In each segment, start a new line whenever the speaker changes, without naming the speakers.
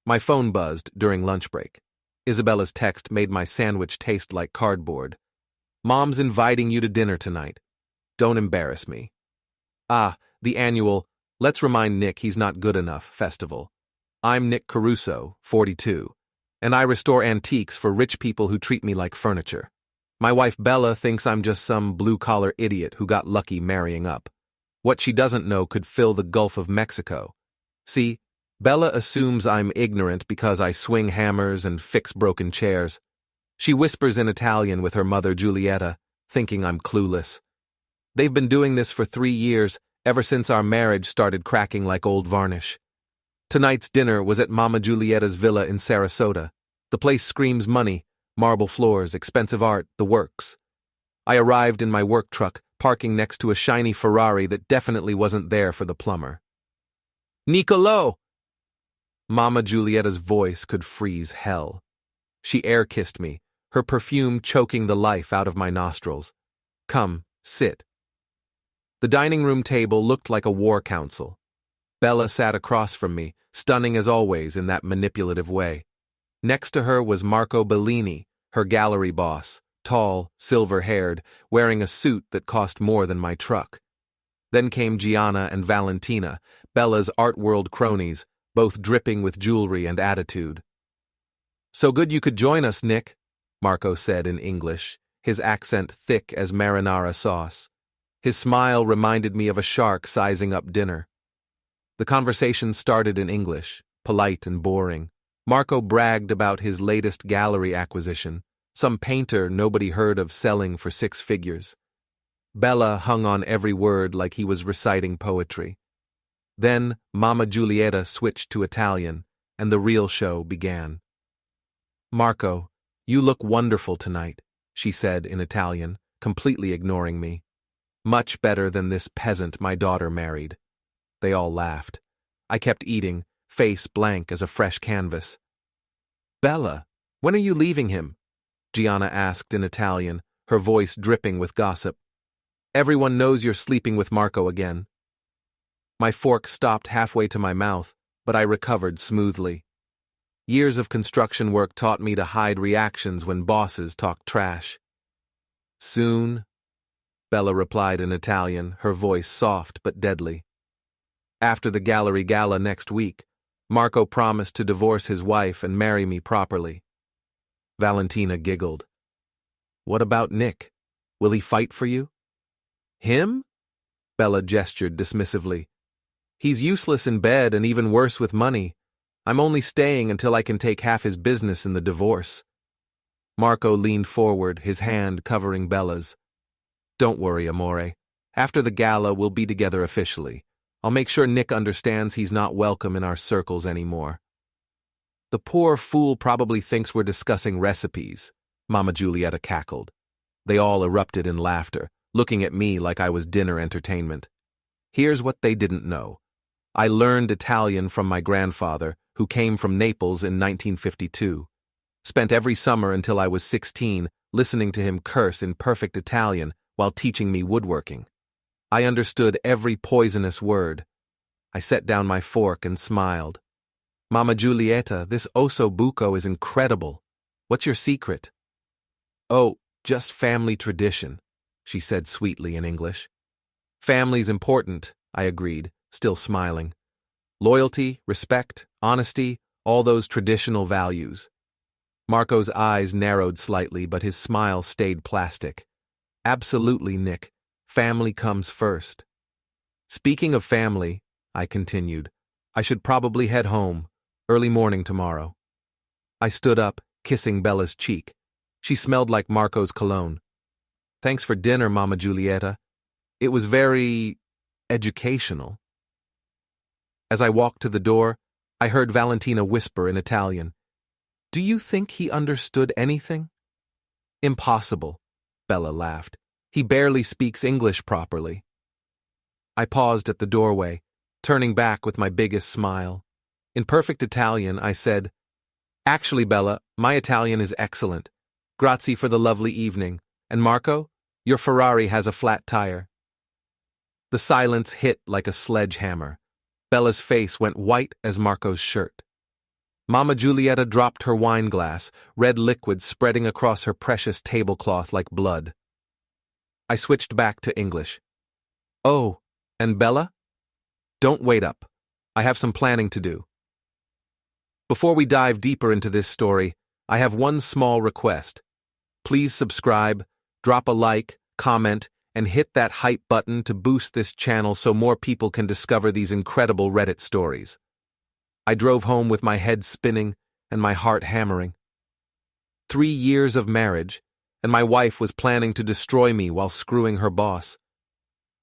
My phone buzzed during lunch break. Isabella's text made my sandwich taste like cardboard. Mom's inviting you to dinner tonight. Don't embarrass me. The annual "Let's remind Nick he's not good enough" festival. I'm Nick Caruso, 42, and I restore antiques for rich people who treat me like furniture. My wife Bella thinks I'm just some blue-collar idiot who got lucky marrying up. What she doesn't know could fill the Gulf of Mexico. See, Bella assumes I'm ignorant because I swing hammers and fix broken chairs. She whispers in Italian with her mother Giulietta, thinking I'm clueless. They've been doing this for 3 years, ever since our marriage started cracking like old varnish. Tonight's dinner was at Mama Giulietta's villa in Sarasota. The place screams money, marble floors, expensive art, the works. I arrived in my work truck, parking next to a shiny Ferrari that definitely wasn't there for the plumber. "Niccolò!" Mama Giulietta's voice could freeze hell. She air-kissed me, her perfume choking the life out of my nostrils. "Come, sit." The dining room table looked like a war council. Bella sat across from me, stunning as always in that manipulative way. Next to her was Marco Bellini, her gallery boss, tall, silver-haired, wearing a suit that cost more than my truck. Then came Gianna and Valentina, Bella's art world cronies, both dripping with jewelry and attitude. "So good you could join us, Nick," Marco said in English, his accent thick as marinara sauce. His smile reminded me of a shark sizing up dinner. The conversation started in English, polite and boring. Marco bragged about his latest gallery acquisition, some painter nobody heard of selling for 6 figures. Bella hung on every word like he was reciting poetry. Then Mama Giulietta switched to Italian, and the real show began. "Marco, you look wonderful tonight," she said in Italian, completely ignoring me. "Much better than this peasant my daughter married." They all laughed. I kept eating, face blank as a fresh canvas. "Bella, when are you leaving him?" Gianna asked in Italian, her voice dripping with gossip. "Everyone knows you're sleeping with Marco again." My fork stopped halfway to my mouth, but I recovered smoothly. Years of construction work taught me to hide reactions when bosses talk trash. "Soon," Bella replied in Italian, her voice soft but deadly. After the gallery gala next week, Marco promised to divorce his wife and marry me properly. Valentina giggled. "What about Nick? Will he fight for you?" "Him?" Bella gestured dismissively. "He's useless in bed and even worse with money. I'm only staying until I can take half his business in the divorce." Marco leaned forward, his hand covering Bella's. "Don't worry, amore. After the gala, we'll be together officially. I'll make sure Nick understands he's not welcome in our circles anymore." "The poor fool probably thinks we're discussing recipes," Mama Giulietta cackled. They all erupted in laughter, looking at me like I was dinner entertainment. Here's what they didn't know. I learned Italian from my grandfather, who came from Naples in 1952. Spent every summer until I was 16 listening to him curse in perfect Italian while teaching me woodworking. I understood every poisonous word. I set down my fork and smiled. "Mama Giulietta, this osso buco is incredible. What's your secret?" "Oh, just family tradition," she said sweetly in English. "Family's important," I agreed, still smiling. "Loyalty, respect, honesty, all those traditional values." Marco's eyes narrowed slightly, but his smile stayed plastic. "Absolutely, Nick. Family comes first." "Speaking of family," I continued, "I should probably head home, early morning tomorrow." I stood up, kissing Bella's cheek. She smelled like Marco's cologne. "Thanks for dinner, Mama Giulietta. It was very educational." As I walked to the door, I heard Valentina whisper in Italian, "Do you think he understood anything?" "Impossible," Bella laughed. "He barely speaks English properly." I paused at the doorway, turning back with my biggest smile. In perfect Italian, I said, "Actually, Bella, my Italian is excellent. Grazie for the lovely evening. And Marco, your Ferrari has a flat tire." The silence hit like a sledgehammer. Bella's face went white as Marco's shirt. Mama Julieta dropped her wine glass, red liquid spreading across her precious tablecloth like blood. I switched back to English. Oh, and Bella? Don't wait up. I have some planning to do. Before we dive deeper into this story, I have one small request. Please subscribe, drop a like, comment, and hit that hype button to boost this channel so more people can discover these incredible Reddit stories. I drove home with my head spinning and my heart hammering. 3 years of marriage, and my wife was planning to destroy me while screwing her boss.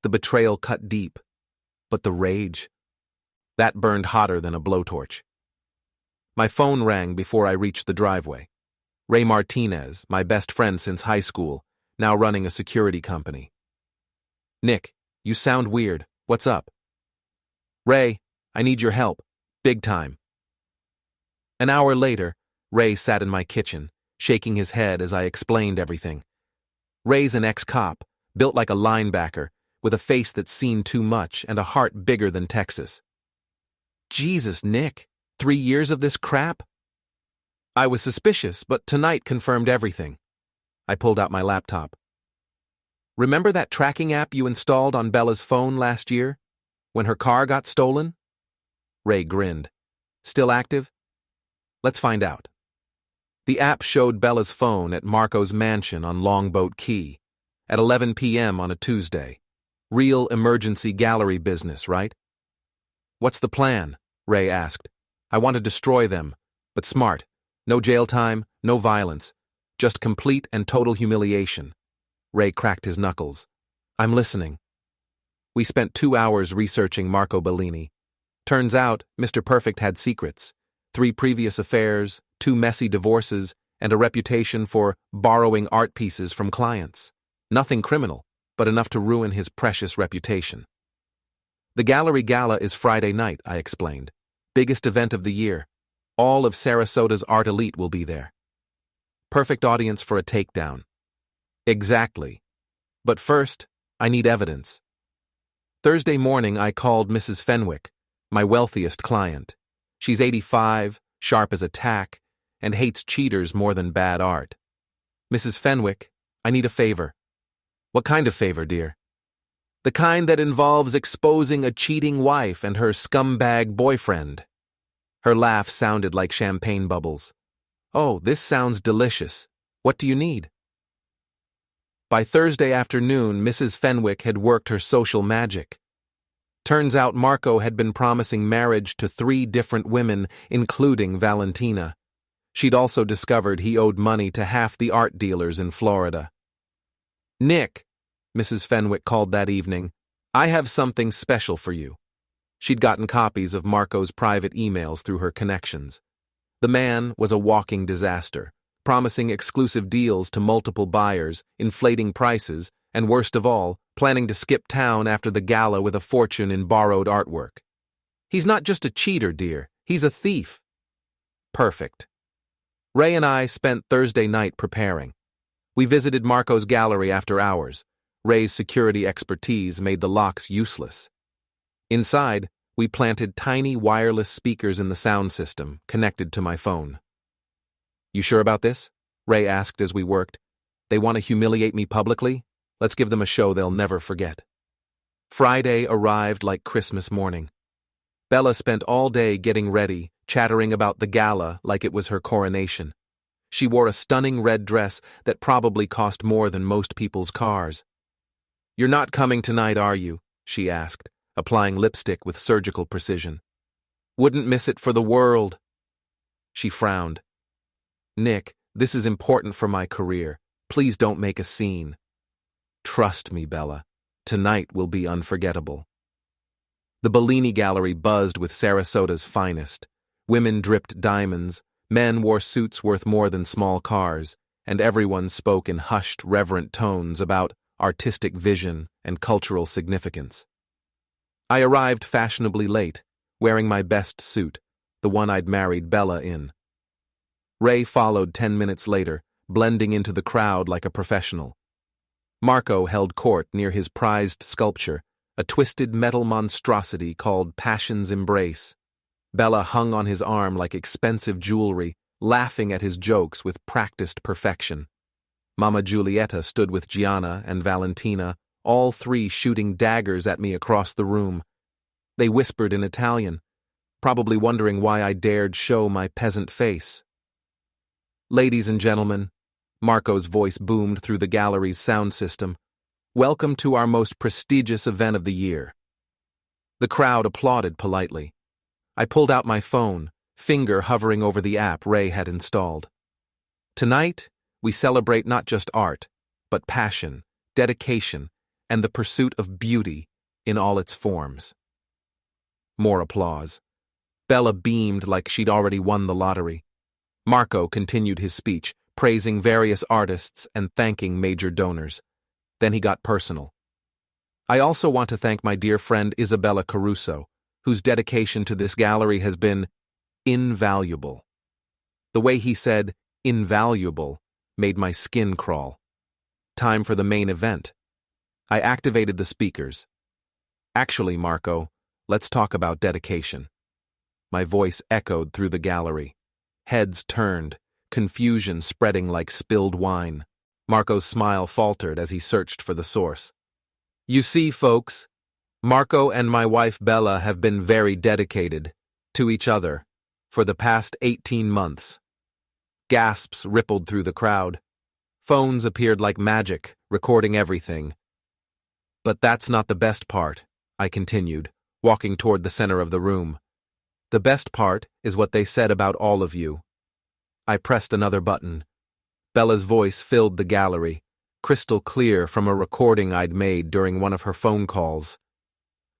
The betrayal cut deep, but the rage, that burned hotter than a blowtorch. My phone rang before I reached the driveway. Ray Martinez, my best friend since high school, now running a security company. Nick, you sound weird. What's up? Ray, I need your help. Big time. An hour later, Ray sat in my kitchen, shaking his head as I explained everything. Ray's an ex-cop, built like a linebacker, with a face that's seen too much and a heart bigger than Texas. Jesus, Nick, 3 years of this crap? I was suspicious, but tonight confirmed everything. I pulled out my laptop. Remember that tracking app you installed on Bella's phone last year, when her car got stolen? Ray grinned. Still active? Let's find out. The app showed Bella's phone at Marco's mansion on Longboat Key at 11 p.m. on a Tuesday. Real emergency gallery business, right? What's the plan? Ray asked. I want to destroy them, but smart. No jail time, no violence. Just complete and total humiliation. Ray cracked his knuckles. I'm listening. We spent 2 hours researching Marco Bellini. Turns out, Mr. Perfect had secrets. 3 previous affairs, 2 messy divorces, and a reputation for borrowing art pieces from clients. Nothing criminal, but enough to ruin his precious reputation. The gallery gala is Friday night, I explained. Biggest event of the year. All of Sarasota's art elite will be there. Perfect audience for a takedown. Exactly. But first, I need evidence. Thursday morning, I called Mrs. Fenwick, my wealthiest client. She's 85, sharp as a tack, and hates cheaters more than bad art. Mrs. Fenwick, I need a favor. What kind of favor, dear? The kind that involves exposing a cheating wife and her scumbag boyfriend. Her laugh sounded like champagne bubbles. Oh, this sounds delicious. What do you need? By Thursday afternoon, Mrs. Fenwick had worked her social magic. Turns out Marco had been promising marriage to 3 different women, including Valentina. She'd also discovered he owed money to half the art dealers in Florida. Nick, Mrs. Fenwick called that evening, I have something special for you. She'd gotten copies of Marco's private emails through her connections. The man was a walking disaster, promising exclusive deals to multiple buyers, inflating prices, and worst of all, planning to skip town after the gala with a fortune in borrowed artwork. He's not just a cheater, dear. He's a thief. Perfect. Ray and I spent Thursday night preparing. We visited Marco's gallery after hours. Ray's security expertise made the locks useless. Inside, we planted tiny wireless speakers in the sound system, connected to my phone. You sure about this? Ray asked as we worked. They want to humiliate me publicly? Let's give them a show they'll never forget. Friday arrived like Christmas morning. Bella spent all day getting ready, chattering about the gala like it was her coronation. She wore a stunning red dress that probably cost more than most people's cars. You're not coming tonight, are you? She asked, applying lipstick with surgical precision. Wouldn't miss it for the world. She frowned. Nick, this is important for my career. Please don't make a scene. Trust me, Bella. Tonight will be unforgettable. The Bellini Gallery buzzed with Sarasota's finest. Women dripped diamonds, men wore suits worth more than small cars, and everyone spoke in hushed, reverent tones about artistic vision and cultural significance. I arrived fashionably late, wearing my best suit, the one I'd married Bella in. Ray followed 10 minutes later, blending into the crowd like a professional. Marco held court near his prized sculpture, a twisted metal monstrosity called Passion's Embrace. Bella hung on his arm like expensive jewelry, laughing at his jokes with practiced perfection. Mama Giulietta stood with Gianna and Valentina, all three shooting daggers at me across the room. They whispered in Italian, probably wondering why I dared show my peasant face. "Ladies and gentlemen," Marco's voice boomed through the gallery's sound system, "welcome to our most prestigious event of the year." The crowd applauded politely. I pulled out my phone, finger hovering over the app Ray had installed. Tonight, we celebrate not just art, but passion, dedication, and the pursuit of beauty in all its forms. More applause. Bella beamed like she'd already won the lottery. Marco continued his speech, praising various artists and thanking major donors. Then he got personal. "I also want to thank my dear friend Isabella Caruso, whose dedication to this gallery has been invaluable." The way he said invaluable made my skin crawl. Time for the main event. I activated the speakers. "Actually, Marco, let's talk about dedication." My voice echoed through the gallery. Heads turned, confusion spreading like spilled wine. Marco's smile faltered as he searched for the source. "You see, folks, Marco and my wife Bella have been very dedicated to each other for the past 18 months. Gasps rippled through the crowd. Phones appeared like magic, recording everything. "But that's not the best part," I continued, walking toward the center of the room. "The best part is what they said about all of you." I pressed another button. Bella's voice filled the gallery, crystal clear from a recording I'd made during one of her phone calls.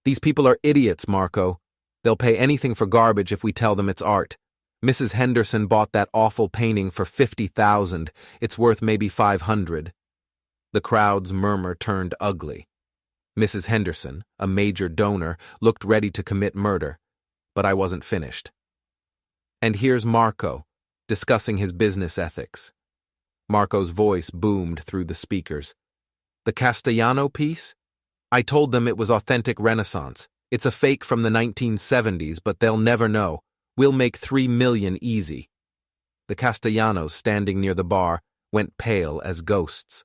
"These people are idiots, Marco. They'll pay anything for garbage if we tell them it's art. Mrs. Henderson bought that awful painting for $50,000. It's worth maybe $500. The crowd's murmur turned ugly. Mrs. Henderson, a major donor, looked ready to commit murder, but I wasn't finished. And here's Marco, discussing his business ethics. Marco's voice boomed through the speakers. "The Castellano piece? I told them it was authentic Renaissance. It's a fake from the 1970s, but they'll never know. We'll make $3 million easy." The Castellanos standing near the bar went pale as ghosts.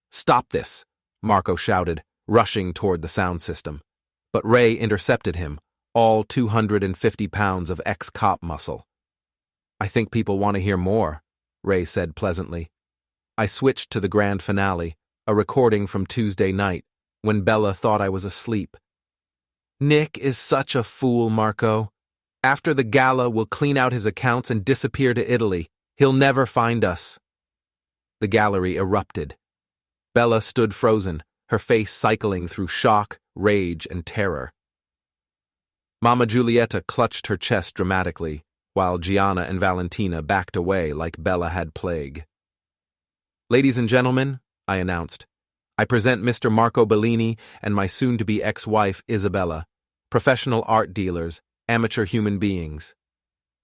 "Stop this," Marco shouted, rushing toward the sound system. But Ray intercepted him, all 250 pounds of ex-cop muscle. "I think people want to hear more," Ray said pleasantly. I switched to the grand finale, a recording from Tuesday night, when Bella thought I was asleep. "Nick is such a fool, Marco. After the gala, we'll clean out his accounts and disappear to Italy. He'll never find us." The gallery erupted. Bella stood frozen, her face cycling through shock, rage, and terror. Mama Giulietta clutched her chest dramatically, while Gianna and Valentina backed away like Bella had plague. "Ladies and gentlemen," I announced, "I present Mr. Marco Bellini and my soon-to-be ex-wife, Isabella, professional art dealers, amateur human beings."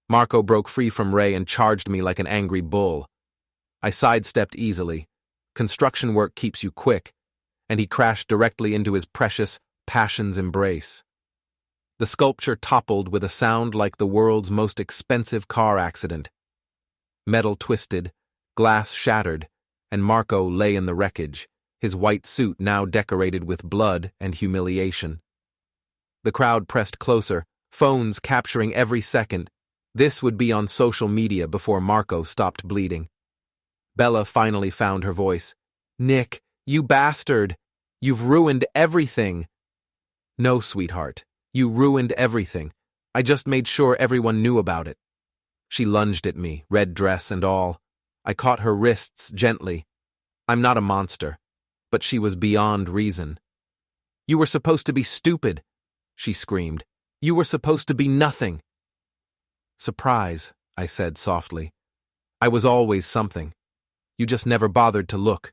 Marco broke free from Ray and charged me like an angry bull. I sidestepped easily. Construction work keeps you quick, and he crashed directly into his precious passion's embrace. The sculpture toppled with a sound like the world's most expensive car accident. Metal twisted, glass shattered, and Marco lay in the wreckage, his white suit now decorated with blood and humiliation. The crowd pressed closer, phones capturing every second. This would be on social media before Marco stopped bleeding. Bella finally found her voice. "Nick, you bastard! You've ruined everything!" "No, sweetheart. You ruined everything. I just made sure everyone knew about it." She lunged at me, red dress and all. I caught her wrists gently. I'm not a monster, but she was beyond reason. "You were supposed to be stupid," she screamed. "You were supposed to be nothing." "Surprise," I said softly. "I was always something. You just never bothered to look."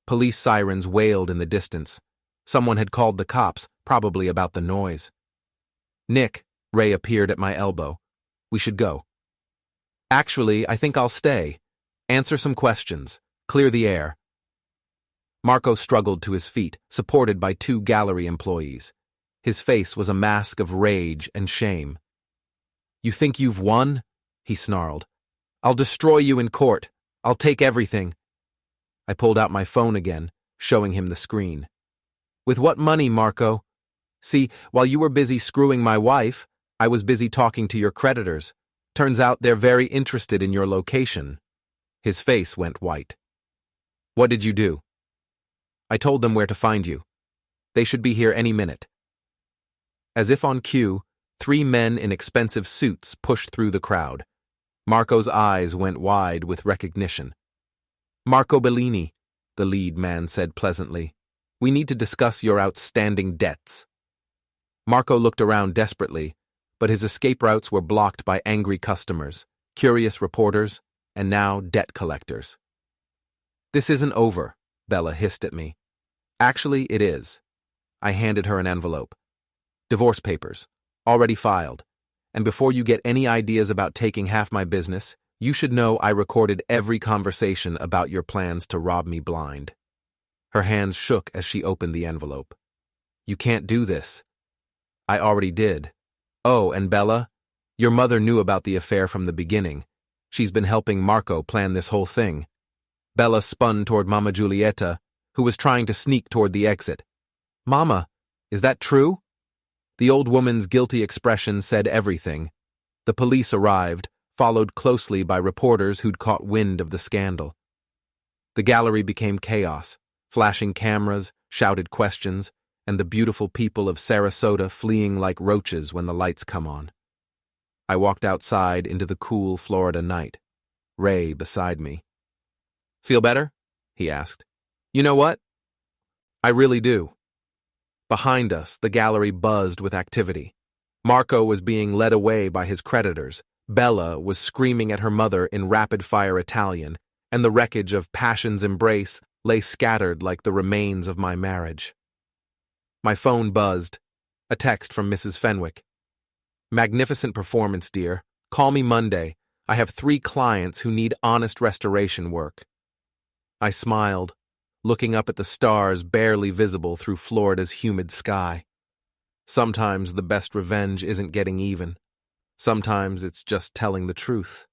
Police sirens wailed in the distance. Someone had called the cops, probably about the noise. "Nick," Ray appeared at my elbow. "We should go." "Actually, I think I'll stay. Answer some questions. Clear the air." Marco struggled to his feet, supported by two gallery employees. His face was a mask of rage and shame. "You think you've won?" he snarled. "I'll destroy you in court. I'll take everything." I pulled out my phone again, showing him the screen. "With what money, Marco? See, while you were busy screwing my wife, I was busy talking to your creditors. Turns out they're very interested in your location." His face went white. "What did you do?" "I told them where to find you. They should be here any minute." As if on cue, 3 men in expensive suits pushed through the crowd. Marco's eyes went wide with recognition. "Marco Bellini," the lead man said pleasantly. "We need to discuss your outstanding debts." Marco looked around desperately, but his escape routes were blocked by angry customers, curious reporters, and now debt collectors. "This isn't over," Bella hissed at me. "Actually, it is." I handed her an envelope. "Divorce papers, already filed. And before you get any ideas about taking half my business, you should know I recorded every conversation about your plans to rob me blind." Her hands shook as she opened the envelope. "You can't do this." "I already did. Oh, and Bella, your mother knew about the affair from the beginning. She's been helping Marco plan this whole thing." Bella spun toward Mama Giulietta, who was trying to sneak toward the exit. "Mama, is that true?" The old woman's guilty expression said everything. The police arrived, followed closely by reporters who'd caught wind of the scandal. The gallery became chaos, flashing cameras, shouted questions, and the beautiful people of Sarasota fleeing like roaches when the lights come on. I walked outside into the cool Florida night, Ray beside me. "Feel better?" he asked. "You know what? I really do." Behind us, the gallery buzzed with activity. Marco was being led away by his creditors. Bella was screaming at her mother in rapid-fire Italian, and the wreckage of Passion's Embrace lay scattered like the remains of my marriage. My phone buzzed. A text from Mrs. Fenwick. "Magnificent performance, dear. Call me Monday. I have 3 clients who need honest restoration work." I smiled, looking up at the stars barely visible through Florida's humid sky. Sometimes the best revenge isn't getting even. Sometimes it's just telling the truth.